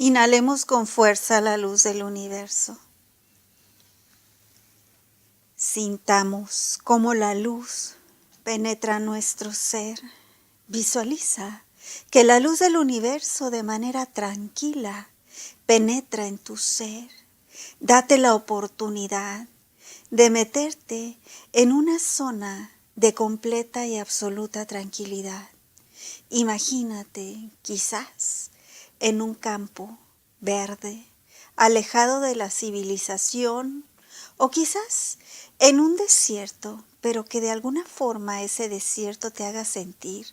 Inhalemos con fuerza la luz del universo. Sintamos cómo la luz penetra nuestro ser. Visualiza que la luz del universo de manera tranquila penetra en tu ser. Date la oportunidad de meterte en una zona de completa y absoluta tranquilidad. Imagínate, quizás, en un campo verde, alejado de la civilización, o quizás en un desierto, pero que de alguna forma ese desierto te haga sentir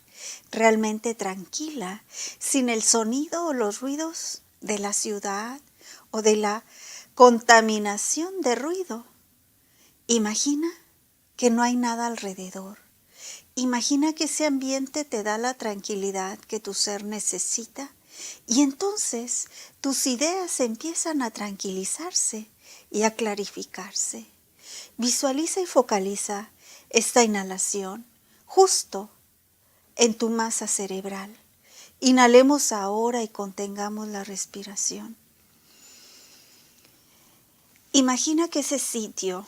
realmente tranquila, sin el sonido o los ruidos de la ciudad o de la contaminación de ruido. Imagina que no hay nada alrededor. Imagina que ese ambiente te da la tranquilidad que tu ser necesita y entonces tus ideas empiezan a tranquilizarse y a clarificarse. Visualiza y focaliza esta inhalación justo en tu masa cerebral. Inhalemos ahora y contengamos la respiración. Imagina que ese sitio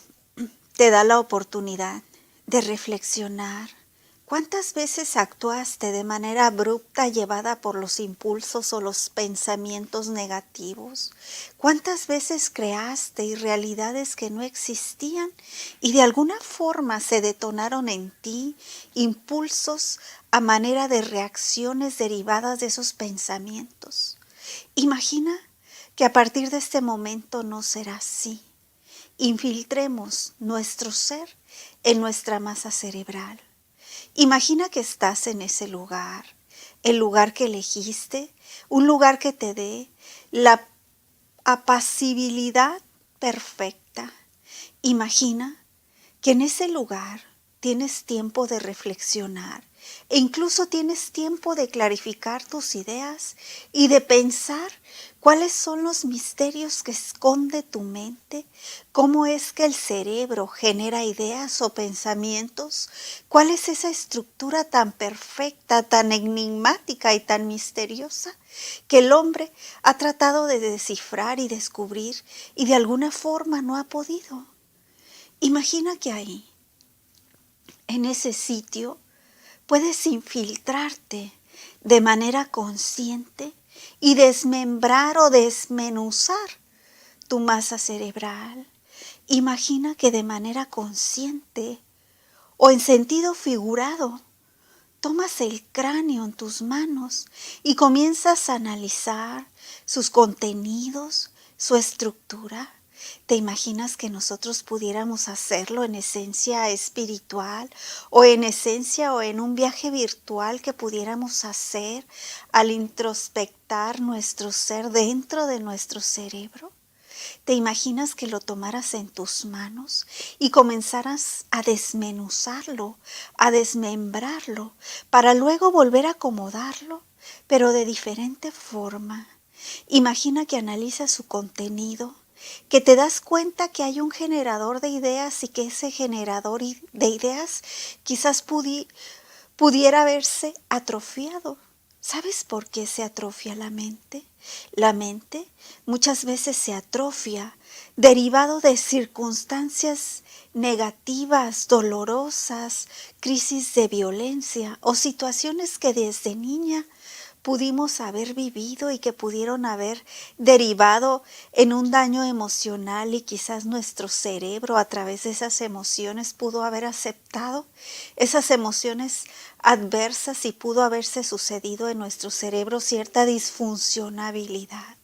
te da la oportunidad de reflexionar. ¿Cuántas veces actuaste de manera abrupta llevada por los impulsos o los pensamientos negativos? ¿Cuántas veces creaste irrealidades que no existían y de alguna forma se detonaron en ti impulsos a manera de reacciones derivadas de esos pensamientos? Imagina que a partir de este momento no será así. Infiltremos nuestro ser en nuestra masa cerebral. Imagina que estás en ese lugar, el lugar que elegiste, un lugar que te dé la apacibilidad perfecta. Imagina que en ese lugar tienes tiempo de reflexionar e incluso tienes tiempo de clarificar tus ideas y de pensar cuáles son los misterios que esconde tu mente, cómo es que el cerebro genera ideas o pensamientos, cuál es esa estructura tan perfecta, tan enigmática y tan misteriosa que el hombre ha tratado de descifrar y descubrir y de alguna forma no ha podido. Imagina que ahí, en ese sitio, puedes infiltrarte de manera consciente y desmembrar o desmenuzar tu masa cerebral. Imagina que de manera consciente o en sentido figurado, tomas el cráneo en tus manos y comienzas a analizar sus contenidos, su estructura. ¿Te imaginas que nosotros pudiéramos hacerlo en esencia espiritual o en esencia o en un viaje virtual que pudiéramos hacer al introspectar nuestro ser dentro de nuestro cerebro? ¿Te imaginas que lo tomaras en tus manos y comenzaras a desmenuzarlo, a desmembrarlo, para luego volver a acomodarlo, pero de diferente forma? Imagina que analizas su contenido, que te das cuenta que hay un generador de ideas y que ese generador de ideas quizás pudiera verse atrofiado. ¿Sabes por qué se atrofia la mente? La mente muchas veces se atrofia derivado de circunstancias negativas, dolorosas, crisis de violencia o situaciones que desde niña pudimos haber vivido y que pudieron haber derivado en un daño emocional y quizás nuestro cerebro a través de esas emociones pudo haber aceptado esas emociones adversas y pudo haberse sucedido en nuestro cerebro cierta disfuncionabilidad.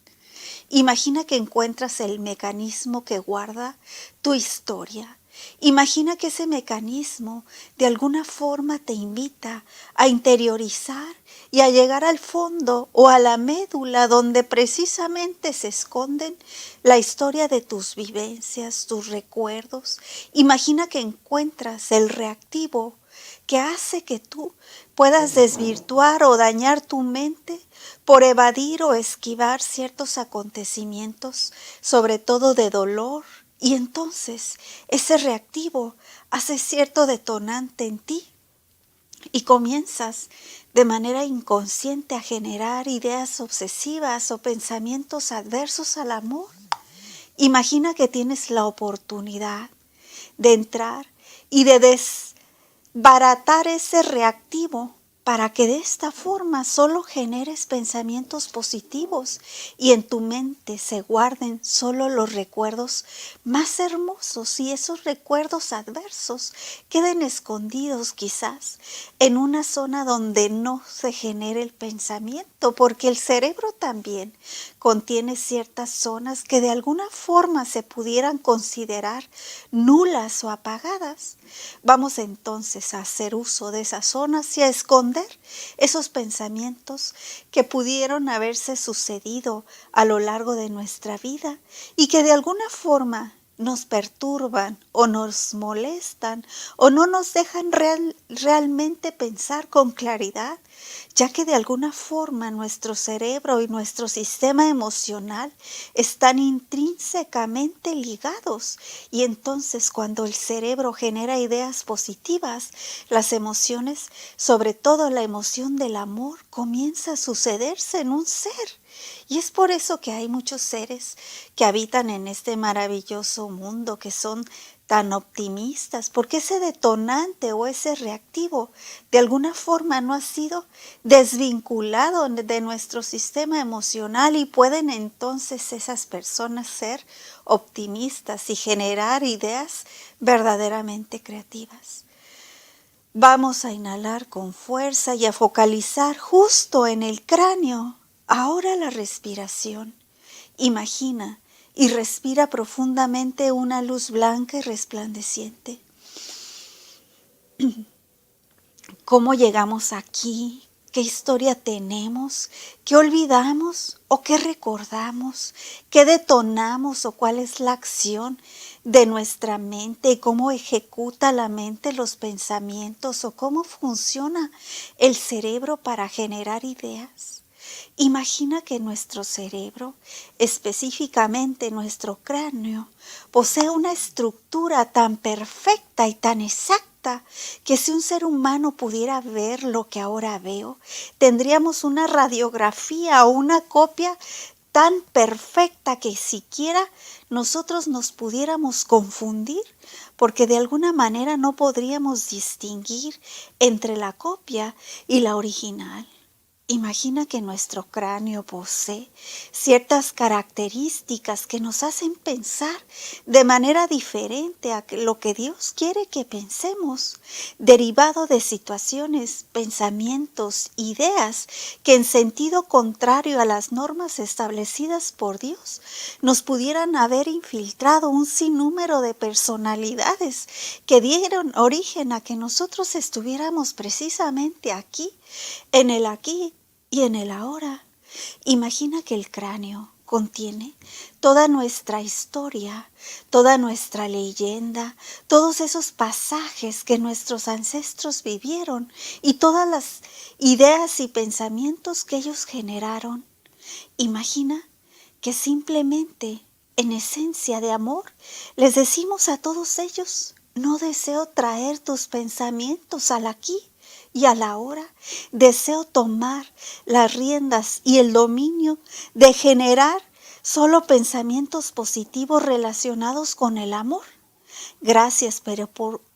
Imagina que encuentras el mecanismo que guarda tu historia. Imagina que ese mecanismo de alguna forma te invita a interiorizar y a llegar al fondo o a la médula donde precisamente se esconden la historia de tus vivencias, tus recuerdos. Imagina que encuentras el reactivo que hace que tú puedas desvirtuar o dañar tu mente por evadir o esquivar ciertos acontecimientos, sobre todo de dolor, y entonces ese reactivo hace cierto detonante en ti y comienzas de manera inconsciente a generar ideas obsesivas o pensamientos adversos al amor. Imagina que tienes la oportunidad de entrar y de desbaratar ese reactivo para que de esta forma solo generes pensamientos positivos y en tu mente se guarden solo los recuerdos más hermosos y esos recuerdos adversos queden escondidos quizás en una zona donde no se genere el pensamiento, porque el cerebro también contiene ciertas zonas que de alguna forma se pudieran considerar nulas o apagadas. Vamos entonces a hacer uso de esas zonas y a esconder esos pensamientos que pudieron haberse sucedido a lo largo de nuestra vida y que de alguna forma nos perturban o nos molestan o no nos dejan realmente pensar con claridad, ya que de alguna forma nuestro cerebro y nuestro sistema emocional están intrínsecamente ligados, y entonces cuando el cerebro genera ideas positivas, las emociones, sobre todo la emoción del amor, comienza a sucederse en un ser. Y es por eso que hay muchos seres que habitan en este maravilloso mundo que son tan optimistas, porque ese detonante o ese reactivo de alguna forma no ha sido desvinculado de nuestro sistema emocional, y pueden entonces esas personas ser optimistas y generar ideas verdaderamente creativas. Vamos a inhalar con fuerza y a focalizar justo en el cráneo. Ahora la respiración. Imagina y respira profundamente una luz blanca y resplandeciente. ¿Cómo llegamos aquí? ¿Qué historia tenemos? ¿Qué olvidamos o qué recordamos? ¿Qué detonamos o cuál es la acción de nuestra mente y cómo ejecuta la mente los pensamientos o cómo funciona el cerebro para generar ideas? Imagina que nuestro cerebro, específicamente nuestro cráneo, posee una estructura tan perfecta y tan exacta que si un ser humano pudiera ver lo que ahora veo, tendríamos una radiografía o una copia tan perfecta que siquiera nosotros nos pudiéramos confundir, porque de alguna manera no podríamos distinguir entre la copia y la original. Imagina que nuestro cráneo posee ciertas características que nos hacen pensar de manera diferente a lo que Dios quiere que pensemos, derivado de situaciones, pensamientos, ideas que en sentido contrario a las normas establecidas por Dios nos pudieran haber infiltrado un sinnúmero de personalidades que dieron origen a que nosotros estuviéramos precisamente aquí, en el aquí y en el ahora. Imagina que el cráneo contiene toda nuestra historia, toda nuestra leyenda, todos esos pasajes que nuestros ancestros vivieron y todas las ideas y pensamientos que ellos generaron. Imagina que simplemente, en esencia de amor, les decimos a todos ellos: no deseo traer tus pensamientos al aquí y a la hora. Deseo tomar las riendas y el dominio de generar solo pensamientos positivos relacionados con el amor. Gracias, pero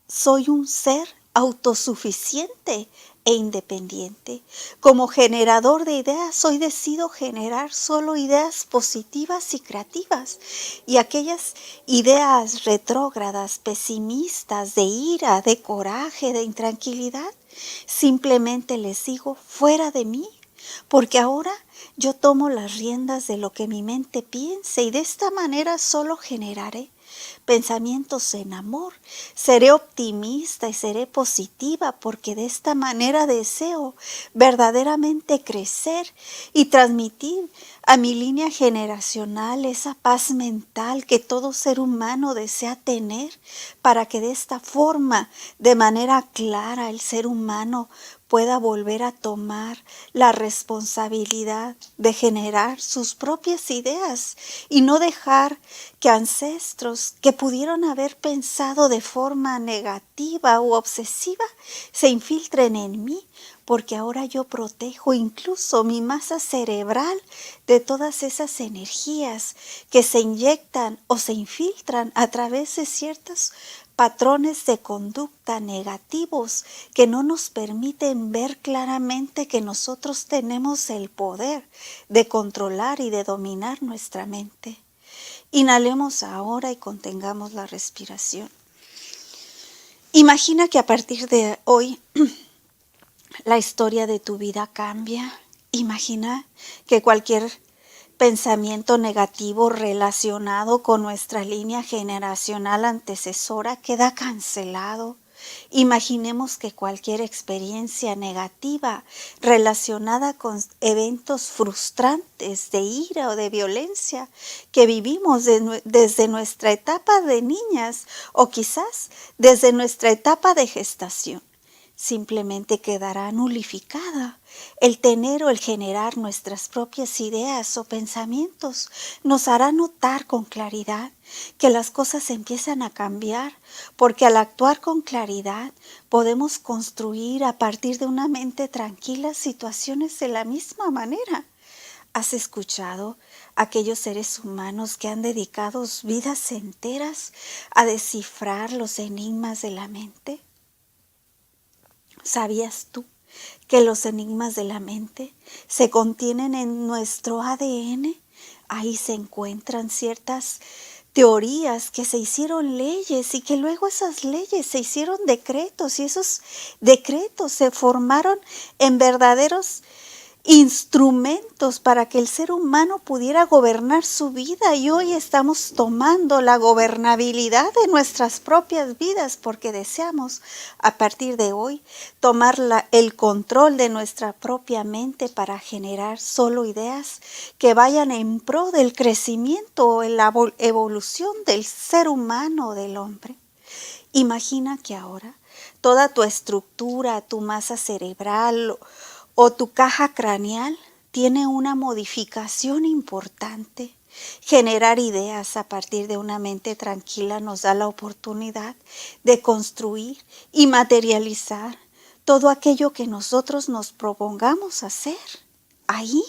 soy un ser autosuficiente e independiente. Como generador de ideas, hoy decido generar solo ideas positivas y creativas. Y aquellas ideas retrógradas, pesimistas, de ira, de coraje, de intranquilidad, simplemente les digo: fuera de mí, porque ahora yo tomo las riendas de lo que mi mente piense, y de esta manera solo generaré pensamientos en amor. Seré optimista y seré positiva, porque de esta manera deseo verdaderamente crecer y transmitir a mi línea generacional esa paz mental que todo ser humano desea tener, para que de esta forma, de manera clara, el ser humano pueda volver a tomar la responsabilidad de generar sus propias ideas y no dejar que ancestros que pudieron haber pensado de forma negativa u obsesiva se infiltren en mí, porque ahora yo protejo incluso mi masa cerebral de todas esas energías que se inyectan o se infiltran a través de ciertos patrones de conducta negativos que no nos permiten ver claramente que nosotros tenemos el poder de controlar y de dominar nuestra mente. Inhalemos ahora y contengamos la respiración. Imagina que a partir de hoy la historia de tu vida cambia. Imagina que cualquier pensamiento negativo relacionado con nuestra línea generacional antecesora queda cancelado. Imaginemos que cualquier experiencia negativa relacionada con eventos frustrantes de ira o de violencia que vivimos desde nuestra etapa de niñas o quizás desde nuestra etapa de gestación simplemente quedará nulificada. El tener o el generar nuestras propias ideas o pensamientos nos hará notar con claridad que las cosas empiezan a cambiar, porque al actuar con claridad podemos construir a partir de una mente tranquila situaciones de la misma manera. ¿Has escuchado a aquellos seres humanos que han dedicado vidas enteras a descifrar los enigmas de la mente? ¿Sabías tú que los enigmas de la mente se contienen en nuestro ADN? Ahí se encuentran ciertas teorías que se hicieron leyes y que luego esas leyes se hicieron decretos y esos decretos se formaron en verdaderos instrumentos para que el ser humano pudiera gobernar su vida, y hoy estamos tomando la gobernabilidad de nuestras propias vidas porque deseamos a partir de hoy tomar el control de nuestra propia mente para generar solo ideas que vayan en pro del crecimiento o en la evolución del ser humano, del hombre. Imagina que ahora toda tu estructura, tu masa cerebral o tu caja craneal tiene una modificación importante. Generar ideas a partir de una mente tranquila nos da la oportunidad de construir y materializar todo aquello que nosotros nos propongamos hacer. Ahí,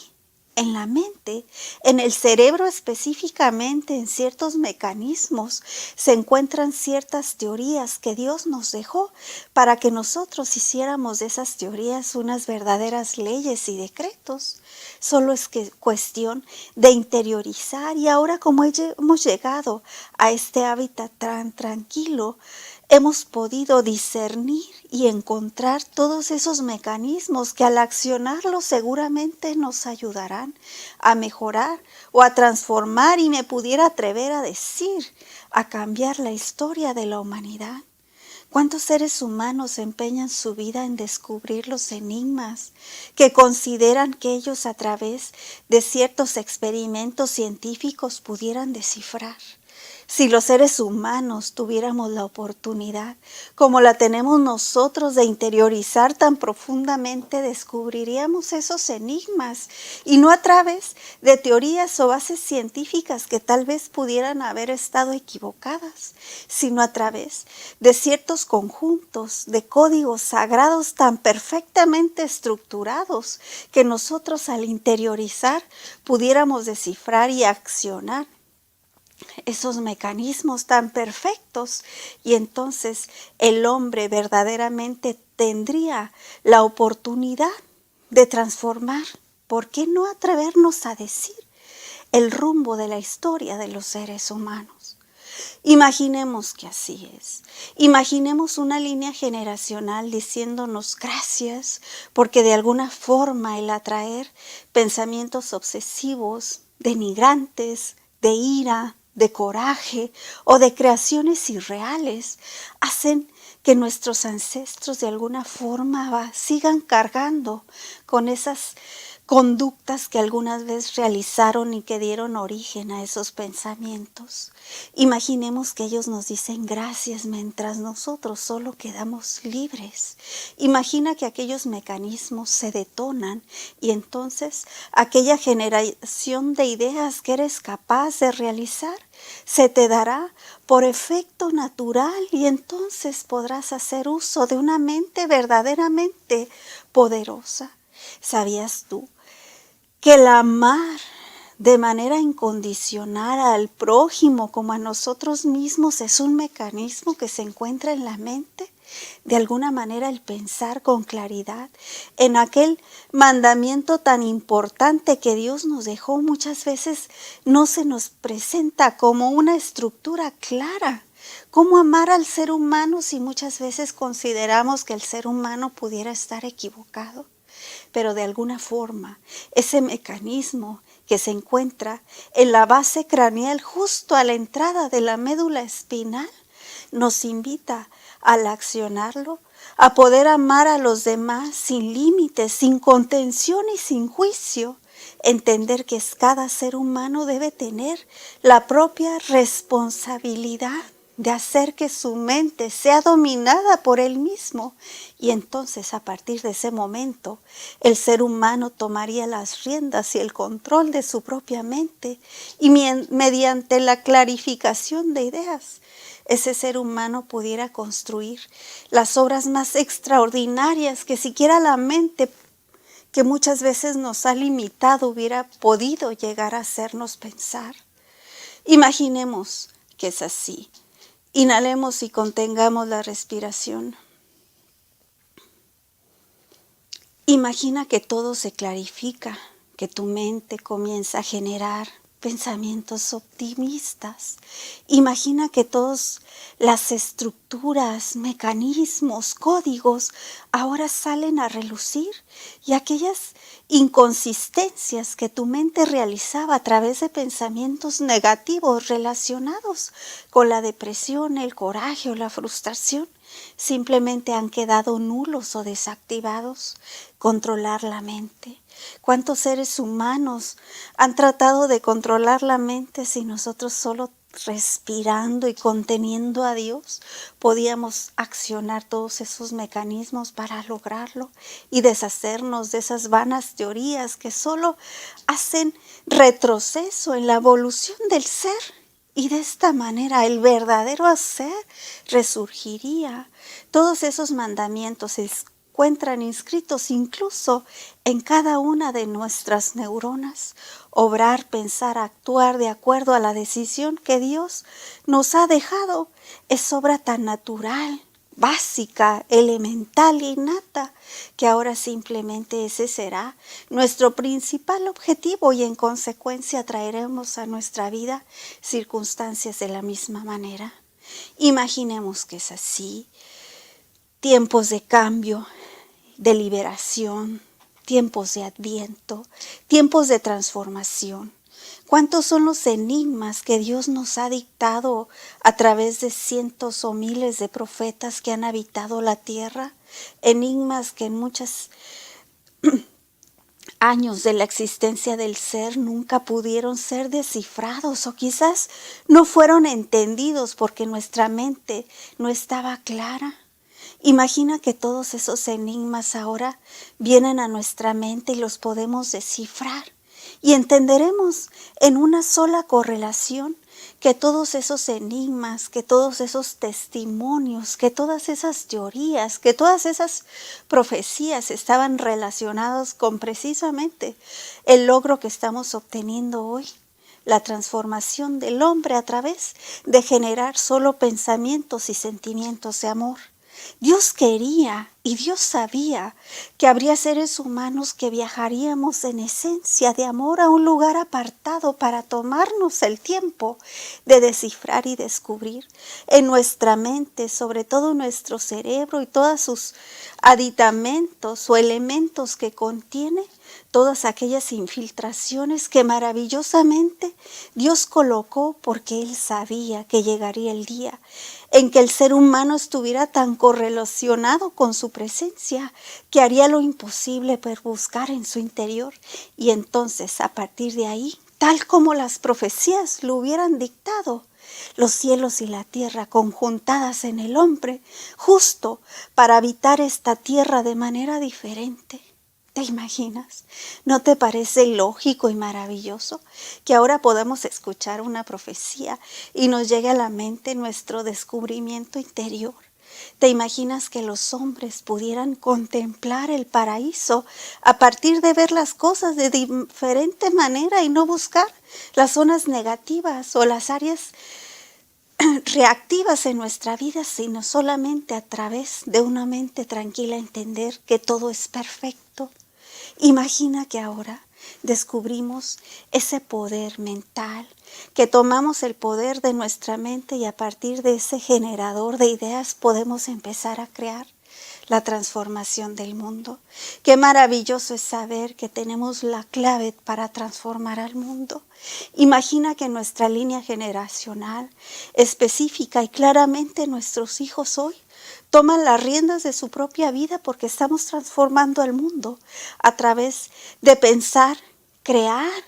en la mente, en el cerebro específicamente, en ciertos mecanismos, se encuentran ciertas teorías que Dios nos dejó para que nosotros hiciéramos de esas teorías unas verdaderas leyes y decretos. Solo es cuestión de interiorizar, y ahora como hemos llegado a este hábitat tan tranquilo, hemos podido discernir y encontrar todos esos mecanismos que al accionarlos seguramente nos ayudarán a mejorar o a transformar, y me pudiera atrever a decir, a cambiar la historia de la humanidad. ¿Cuántos seres humanos empeñan su vida en descubrir los enigmas que consideran que ellos a través de ciertos experimentos científicos pudieran descifrar? Si los seres humanos tuviéramos la oportunidad, como la tenemos nosotros, de interiorizar tan profundamente, descubriríamos esos enigmas, y no a través de teorías o bases científicas que tal vez pudieran haber estado equivocadas, sino a través de ciertos conjuntos de códigos sagrados tan perfectamente estructurados que nosotros al interiorizar pudiéramos descifrar y accionar esos mecanismos tan perfectos, y entonces el hombre verdaderamente tendría la oportunidad de transformar. ¿Por qué no atrevernos a decir el rumbo de la historia de los seres humanos? Imaginemos que así es. Imaginemos una línea generacional diciéndonos gracias, porque de alguna forma el atraer pensamientos obsesivos, denigrantes, de ira, de coraje o de creaciones irreales hacen que nuestros ancestros de alguna forma sigan cargando con conductas que algunas veces realizaron y que dieron origen a esos pensamientos. Imaginemos que ellos nos dicen gracias mientras nosotros solo quedamos libres. Imagina que aquellos mecanismos se detonan y entonces aquella generación de ideas que eres capaz de realizar se te dará por efecto natural y entonces podrás hacer uso de una mente verdaderamente poderosa. ¿Sabías tú que el amar de manera incondicional al prójimo como a nosotros mismos es un mecanismo que se encuentra en la mente? De alguna manera el pensar con claridad en aquel mandamiento tan importante que Dios nos dejó muchas veces no se nos presenta como una estructura clara. ¿Cómo amar al ser humano si muchas veces consideramos que el ser humano pudiera estar equivocado? Pero de alguna forma, ese mecanismo que se encuentra en la base craneal justo a la entrada de la médula espinal, nos invita al accionarlo, a poder amar a los demás sin límites, sin contención y sin juicio. Entender que cada ser humano debe tener la propia responsabilidad de hacer que su mente sea dominada por él mismo. Y entonces a partir de ese momento el ser humano tomaría las riendas y el control de su propia mente y mediante la clarificación de ideas ese ser humano pudiera construir las obras más extraordinarias que siquiera la mente que muchas veces nos ha limitado hubiera podido llegar a hacernos pensar. Imaginemos que es así. Inhalemos y contengamos la respiración. Imagina que todo se clarifica, que tu mente comienza a generar pensamientos optimistas. Imagina que todas las estructuras, mecanismos, códigos ahora salen a relucir y aquellas inconsistencias que tu mente realizaba a través de pensamientos negativos relacionados con la depresión, el coraje o la frustración simplemente han quedado nulos o desactivados. Controlar la mente. ¿Cuántos seres humanos han tratado de controlar la mente si nosotros solo respirando y conteniendo a Dios podíamos accionar todos esos mecanismos para lograrlo y deshacernos de esas vanas teorías que solo hacen retroceso en la evolución del ser? Y de esta manera el verdadero ser resurgiría. Todos esos mandamientos se encuentran inscritos incluso en cada una de nuestras neuronas. Obrar, pensar, actuar de acuerdo a la decisión que Dios nos ha dejado es obra tan natural, básica, elemental, innata, que ahora simplemente ese será nuestro principal objetivo y en consecuencia traeremos a nuestra vida circunstancias de la misma manera. Imaginemos que es así, tiempos de cambio, de liberación, tiempos de adviento, tiempos de transformación. ¿Cuántos son los enigmas que Dios nos ha dictado a través de cientos o miles de profetas que han habitado la tierra? Enigmas que en muchos años de la existencia del ser nunca pudieron ser descifrados o quizás no fueron entendidos porque nuestra mente no estaba clara. Imagina que todos esos enigmas ahora vienen a nuestra mente y los podemos descifrar. Y entenderemos en una sola correlación que todos esos enigmas, que todos esos testimonios, que todas esas teorías, que todas esas profecías estaban relacionados con precisamente el logro que estamos obteniendo hoy. La transformación del hombre a través de generar solo pensamientos y sentimientos de amor. Dios quería y Dios sabía que habría seres humanos que viajaríamos en esencia de amor a un lugar apartado para tomarnos el tiempo de descifrar y descubrir en nuestra mente, sobre todo nuestro cerebro y todos sus aditamentos o elementos que contiene, todas aquellas infiltraciones que maravillosamente Dios colocó porque Él sabía que llegaría el día en que el ser humano estuviera tan correlacionado con su presencia que haría lo imposible por buscar en su interior. Y entonces, a partir de ahí, tal como las profecías lo hubieran dictado, los cielos y la tierra conjuntadas en el hombre, justo para habitar esta tierra de manera diferente. ¿Te imaginas? ¿No te parece lógico y maravilloso que ahora podamos escuchar una profecía y nos llegue a la mente nuestro descubrimiento interior? ¿Te imaginas que los hombres pudieran contemplar el paraíso a partir de ver las cosas de diferente manera y no buscar las zonas negativas o las áreas reactivas en nuestra vida, sino solamente a través de una mente tranquila entender que todo es perfecto? Imagina que ahora descubrimos ese poder mental, que tomamos el poder de nuestra mente y a partir de ese generador de ideas podemos empezar a crear la transformación del mundo. Qué maravilloso es saber que tenemos la clave para transformar al mundo. Imagina que nuestra línea generacional específica y claramente nuestros hijos hoy toman las riendas de su propia vida porque estamos transformando al mundo a través de pensar, crear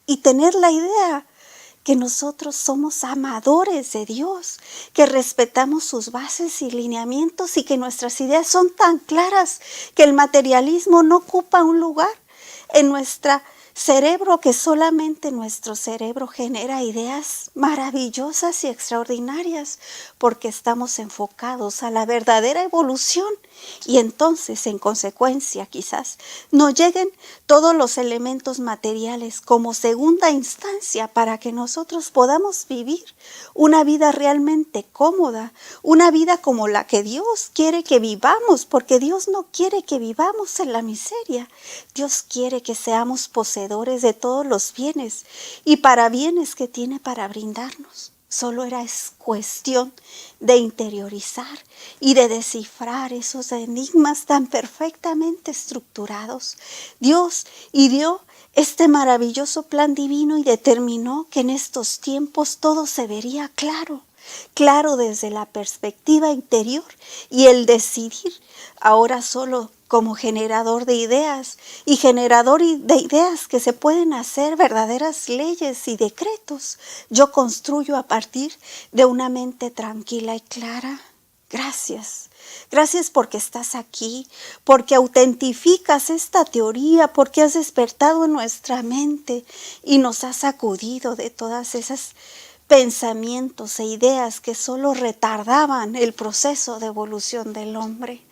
y tener la idea que nosotros somos amadores de Dios, que respetamos sus bases y lineamientos y que nuestras ideas son tan claras que el materialismo no ocupa un lugar en nuestro cerebro, que solamente nuestro cerebro genera ideas maravillosas y extraordinarias porque estamos enfocados a la verdadera evolución. Y entonces, en consecuencia, quizás nos lleguen todos los elementos materiales como segunda instancia para que nosotros podamos vivir una vida realmente cómoda, una vida como la que Dios quiere que vivamos, porque Dios no quiere que vivamos en la miseria. Dios quiere que seamos poseedores de todos los bienes y para bienes que tiene para brindarnos. Solo es cuestión de interiorizar y de descifrar esos enigmas tan perfectamente estructurados. Dios dio este maravilloso plan divino y determinó que en estos tiempos todo se vería claro, claro desde la perspectiva interior, y el decidir ahora solo como generador de ideas y generador de ideas que se pueden hacer verdaderas leyes y decretos. Yo construyo a partir de una mente tranquila y clara. Gracias. Gracias porque estás aquí, porque autentificas esta teoría, porque has despertado en nuestra mente y nos has sacudido de todas esas pensamientos e ideas que solo retardaban el proceso de evolución del hombre.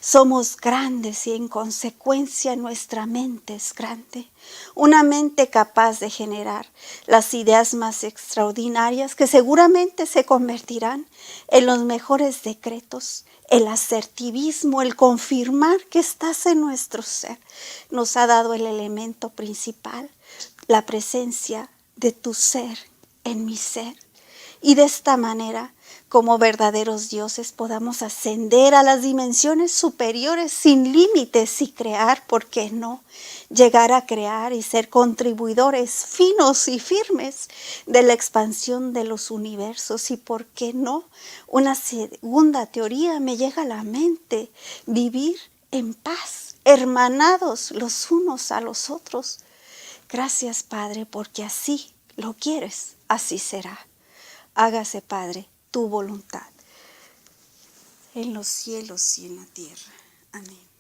Somos grandes y en consecuencia nuestra mente es grande. Una mente capaz de generar las ideas más extraordinarias que seguramente se convertirán en los mejores decretos. El asertivismo, el confirmar que estás en nuestro ser, nos ha dado el elemento principal, la presencia de tu ser en mi ser. Y de esta manera, como verdaderos dioses, podamos ascender a las dimensiones superiores sin límites y crear, ¿por qué no? Llegar a crear y ser contribuidores finos y firmes de la expansión de los universos. Y ¿por qué no? Una segunda teoría me llega a la mente: vivir en paz, hermanados los unos a los otros. Gracias, Padre, porque así lo quieres, así será. Hágase, Padre, tu voluntad, en los cielos y en la tierra. Amén.